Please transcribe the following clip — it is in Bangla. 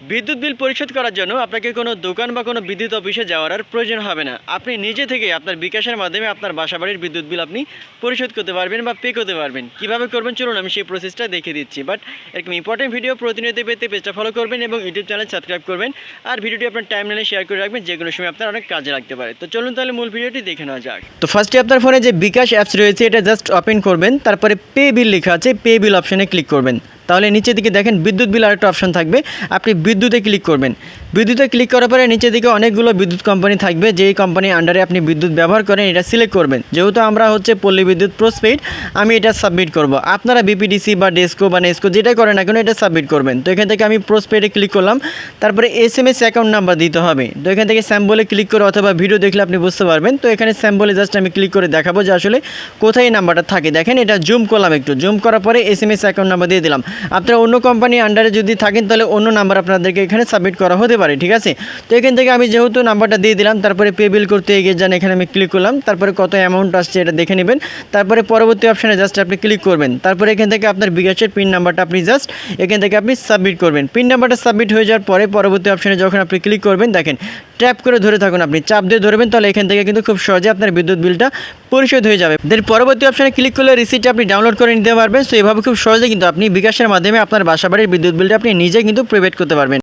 বিদ্যুৎ বিল পরিশোধ করার জন্য আপনাকে কোনো দোকান বা কোনো বিদ্যুৎ অফিসে যাওয়ার আর প্রয়োজন হবে না। আপনি নিজে থেকে আপনার বিকাশের মাধ্যমে আপনার বাসাবাড়ির বিদ্যুৎ বিল আপনি পরিশোধ করতে পারবেন বা পে করতে পারবেন। কীভাবে করবেন চলুন আমি সেই প্রসেসটা দেখিয়ে দিচ্ছি। বাট এরকম ইম্পর্টেন্ট ভিডিও প্রতিনিয়ত পেতে পেজটা ফলো করবেন এবং ইউটিউব চ্যানেল সাবস্ক্রাইব করবেন। আর ভিডিওটি আপনার টাইমলাইনে শেয়ার করে রাখবেন, যে কোনো সময় আপনার অনেক কাজে লাগতে পারে। তো চলুন তাহলে মূল ভিডিওটি দেখে নেওয়া যাক। তো ফার্স্টে আপনার ফোনে যে বিকাশ অ্যাপস রয়েছে এটা জাস্ট ওপেন করবেন, তারপরে পে বিল লেখা আছে, পে বিল অপশানে ক্লিক করবেন। তাহলে নিচের দিকে দেখেন বিদ্যুৎ বিল আরেকটা অপশান থাকবে, আপনি বিদ্যুতে ক্লিক করবেন। বিদ্যুতে ক্লিক করার পরে নিচের দিকে অনেকগুলো বিদ্যুৎ কোম্পানি থাকবে, যেই কোম্পানির আন্ডারে আপনি বিদ্যুৎ ব্যবহার করেন এটা সিলেক্ট করবেন। যেহেতু আমরা হচ্ছে পল্লী বিদ্যুৎ পোস্টপেইড, আমি এটা সাবমিট করব। আপনারা বিপিডিসি বা ডেস্কো বা নেস্কো যেটাই করেন না কেন এটা সাবমিট করবেন। তো এখান থেকে আমি পোস্টপেইডে ক্লিক করলাম, তারপরে SMS অ্যাকাউন্ট নাম্বার দিতে হবে। তো এখান থেকে স্যাম্পলে ক্লিক করে অথবা ভিডিও দেখলে আপনি বুঝতে পারবেন। তো এখানে স্যাম্পলে জাস্ট আমি ক্লিক করে দেখাবো যে আসলে কোথায় এই নাম্বারটা থাকে। দেখেন এটা জুম করলাম, একটু জুম করার পরে SMS অ্যাকাউন্ট নাম্বার দিয়ে দিলাম। আপনারা অন্য কোম্পানির আন্ডারে যদি থাকেন তাহলে অন্য নাম্বার আপনাদেরকে এখানে সাবমিট করা হতে পারে, ঠিক আছে। তো এখান থেকে আমি যেহেতু নাম্বারটা দিয়ে দিলাম, তারপরে পে বিল করতে এগিয়ে যান, এখানে আমি ক্লিক করলাম, তারপরে কত অ্যামাউন্ট আসছে এটা দেখে নেবেন। তারপরে পরবর্তী অপশানে জাস্ট আপনি ক্লিক করবেন। তারপরে এখান থেকে আপনার বিকাশের পিন নাম্বারটা আপনি জাস্ট এখান থেকে আপনি সাবমিট করবেন। পিন নাম্বারটা সাবমিট হয়ে যাওয়ার পরে পরবর্তী অপশানে যখন আপনি ক্লিক করবেন, দেখেন ট্যাপ করে ধরে থাকুন, আপনি চাপ দিয়ে ধরবেন, তাহলে এখান থেকে কিন্তু খুব সহজে আপনার বিদ্যুৎ বিলটা পরিশোধ হয়ে যাবে। দেন পরবর্তী অপশানে ক্লিক করলে রিসিপ্টটা আপনি ডাউনলোড করে নিতে পারবেন। সো এভাবে খুব সহজে কিন্তু আপনি বিকাশের মাধ্যমে আপনার বাসাবাড়ির বিদ্যুৎ বিলটা আপনি নিজে কিন্তু পেমেন্ট করতে পারবেন।